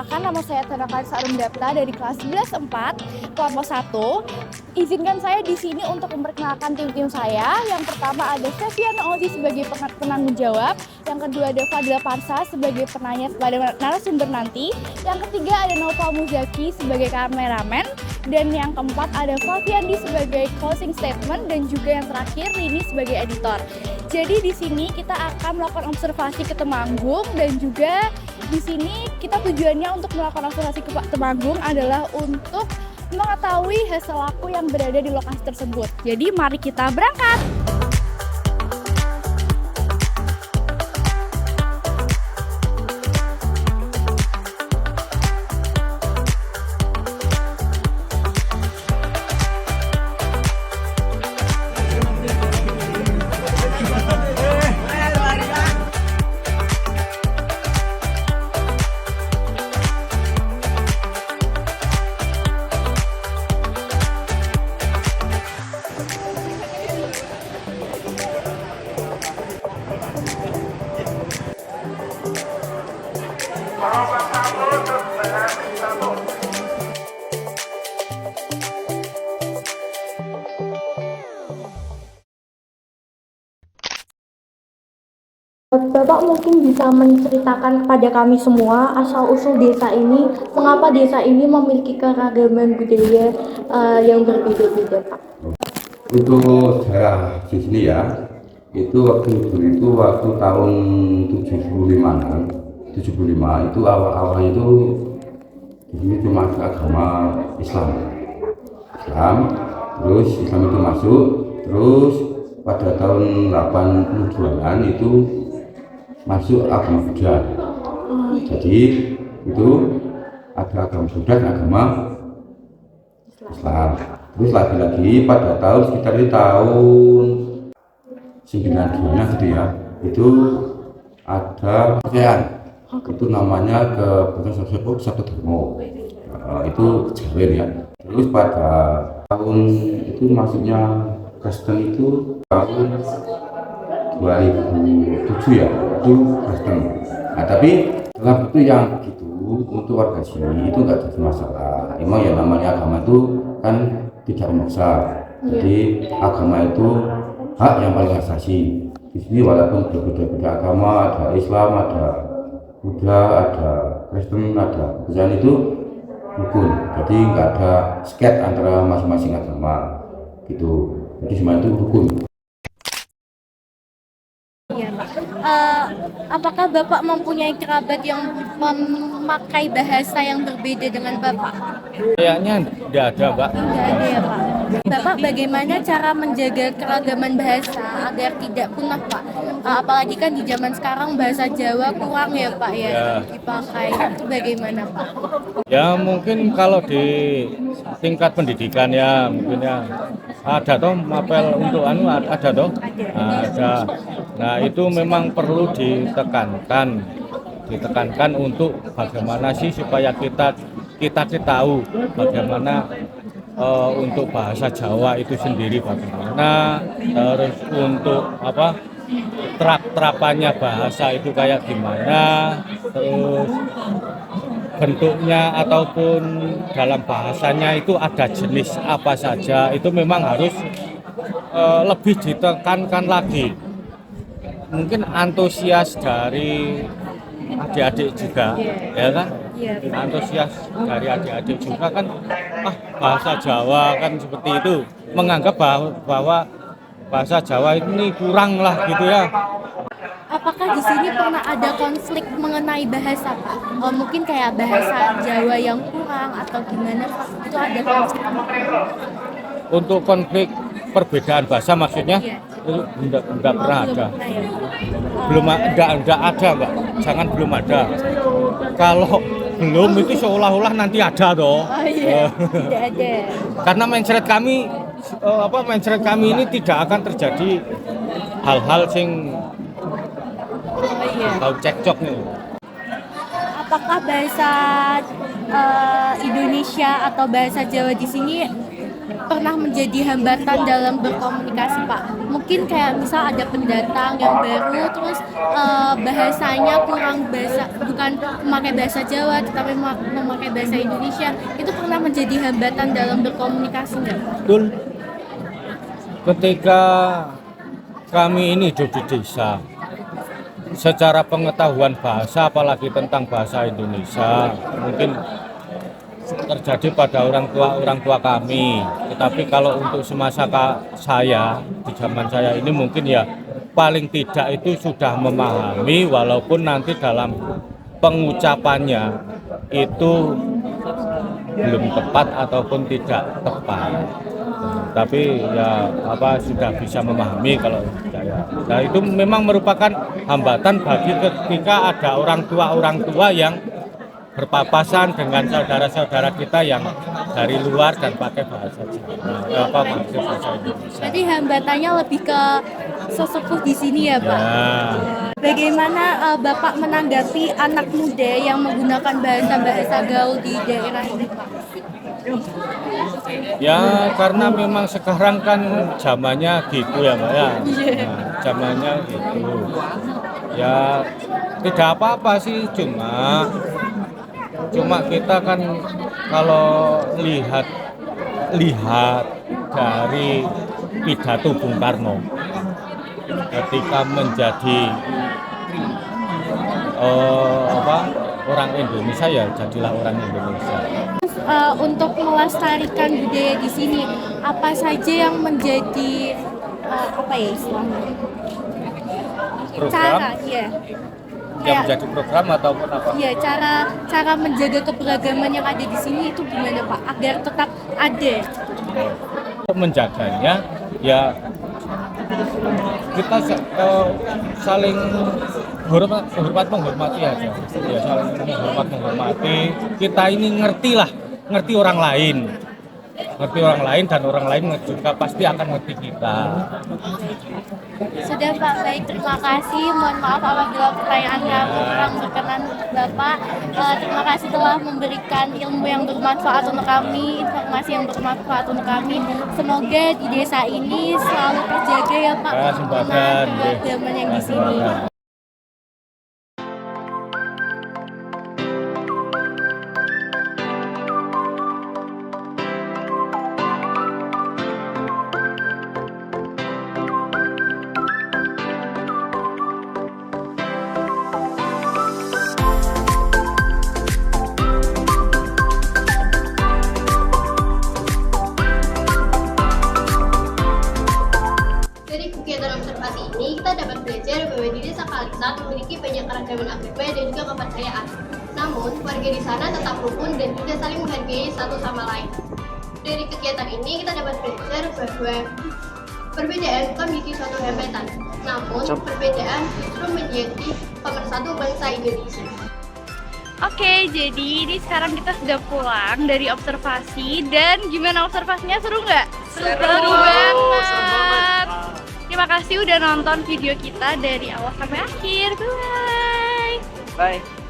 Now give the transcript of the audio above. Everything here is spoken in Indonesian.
Perkenalkan, nama saya Tanaka Arumdapta dari kelas 11-4, kelompok 1. Izinkan saya di sini untuk memperkenalkan tim-tim saya. Yang pertama ada Feviana Ozi sebagai penanggung jawab. Yang kedua ada Fadila Parsa sebagai penanya kepada narasumber nanti. Yang ketiga ada Nova Muzaki sebagai kameramen. Dan yang keempat ada Faviandi sebagai closing statement. Dan juga yang terakhir Rini sebagai editor. Jadi di sini kita akan melakukan observasi ke Temanggung, dan juga di sini kita tujuannya untuk melakukan observasi ke Temanggung adalah untuk mengetahui hasil laku yang berada di lokasi tersebut. Jadi mari kita berangkat. Bapak mungkin bisa menceritakan kepada kami semua asal-usul desa ini, mengapa desa ini memiliki keragaman budaya yang berbeda-beda, Pak? Untuk sejarah di sini ya, itu waktu tahun 75 itu awalnya itu di sini cuma agama Islam, terus Islam itu masuk, terus pada tahun 82-an itu masuk agama Buddha. Jadi itu ada agama Buddha dan agama Islam. Terus lagi-lagi pada tahun sekitar di tahun 92-nya gitu ya, itu ada pakaian, itu namanya ke satu Dharma, itu Jawa ya. Terus pada tahun itu masuknya Kristen itu tahun 2007 ya, itu Kristen. Nah tapi dalam itu yang begitu untuk warga sini itu nggak ada masalah. Emang ya namanya agama itu kan tidak memaksa. Jadi agama itu hak yang paling asasi. Di sini walaupun berbeda-beda agama, ada Islam, ada Buddha, ada Kristen, ada Buddha, itu rukun. Jadi nggak ada sket antara masing-masing agama gitu. Jadi semua itu rukun. Apakah Bapak mempunyai kerabat yang memakai bahasa yang berbeda dengan Bapak? Kayaknya tidak ada, Pak. Tidak ada ya, Pak. Bapak bagaimana cara menjaga keragaman bahasa agar tidak punah, Pak? Apalagi kan di zaman sekarang bahasa Jawa kurang ya, Pak ya, dipakai. Itu bagaimana, Pak? Ya mungkin kalau di tingkat pendidikan ya mungkin ya ada toh mapel untuk ada toh. Ada. Nah itu memang perlu ditekankan untuk bagaimana sih supaya kita tahu bagaimana untuk bahasa Jawa itu sendiri bagaimana, terus untuk terapannya bahasa itu kayak gimana, terus bentuknya ataupun dalam bahasanya itu ada jenis apa saja, itu memang harus lebih ditekankan lagi. Mungkin antusias dari adik-adik juga, ya kan? Antusias dari adik-adik juga kan, bahasa Jawa kan seperti itu, menganggap bahwa bahasa Jawa ini kurang lah gitu ya. Apakah di sini pernah ada konflik mengenai bahasa, Pak? Mungkin kayak bahasa Jawa yang kurang atau gimana, Pak? Itu ada konflik? Untuk konflik perbedaan bahasa maksudnya? Itu enggak pernah ada. Enggak ada, Mbak. Jangan belum ada. Kalau belum itu seolah-olah nanti ada toh. Tidak ada. Karena mindset kami ini tidak akan terjadi hal-hal sing tahu cekcok nih. Apakah bahasa Indonesia atau bahasa Jawa di sini pernah menjadi hambatan dalam berkomunikasi Pak? Mungkin kayak misal ada pendatang yang baru terus bahasanya kurang bukan memakai bahasa Jawa tetapi memakai bahasa Indonesia, itu pernah menjadi hambatan dalam berkomunikasi nggak? Betul. Ketika kami ini hidup di desa, secara pengetahuan bahasa, apalagi tentang bahasa Indonesia, mungkin terjadi pada orang tua kami. Tetapi kalau untuk semasa saya, di zaman saya ini mungkin ya paling tidak itu sudah memahami, walaupun nanti dalam pengucapannya itu belum tepat ataupun tidak tepat. Tapi ya sudah bisa memahami kalau saya. Nah, itu memang merupakan hambatan bagi ketika ada orang tua yang berpapasan dengan saudara-saudara kita yang dari luar dan pakai bahasa Jawa, bahasa Indonesia. Jadi hambatannya lebih ke sesepuh di sini ya Pak. Ya. Bagaimana Bapak menanggapi anak muda yang menggunakan bahasa gaul di daerah ini Pak? Ya karena memang sekarang kan zamannya gitu ya Mbak ya. Nah, zamannya gitu. Ya tidak apa-apa sih, cuma kita kan kalau lihat dari pidato Bung Karno ketika menjadi orang Indonesia, ya jadilah orang Indonesia. Untuk melestarikan budaya di sini, apa saja yang menjadi istilahnya? Program Cara, ya. yang menjadi program ataupun apa? Ya, cara menjaga keberagaman yang ada di sini itu gimana Pak? Agar tetap ada. Untuk menjaganya, ya kita saling hormat menghormati aja. Ya saling menghormati. Kita ini ngerti orang lain dan orang lain juga pasti akan ngerti kita. Sudah Pak, baik, terima kasih. Mohon maaf apabila pertanyaan kami kurang berkenan Bapak. Terima kasih telah memberikan ilmu yang bermanfaat untuk kami, informasi yang bermanfaat untuk kami. Semoga di desa ini selalu terjaga ya Pak, Sempadan keberagaman yang di sini. Dari kegiatan observasi ini, kita dapat belajar bahwa di desa Kalisat memiliki banyak keragaman agama dan juga kepercayaan. Namun, warga di sana tetap rukun dan juga saling menghargai satu sama lain. Dari kegiatan ini, kita dapat belajar bahwa perbedaan bukan menjadi suatu hambatan, namun perbedaan justru menjadi pemersatu bangsa Indonesia. Oke, jadi ini sekarang kita sudah pulang dari observasi, dan gimana observasinya, seru nggak? Seru banget. Terima kasih udah nonton video kita dari awal sampai akhir. Bye. Bye.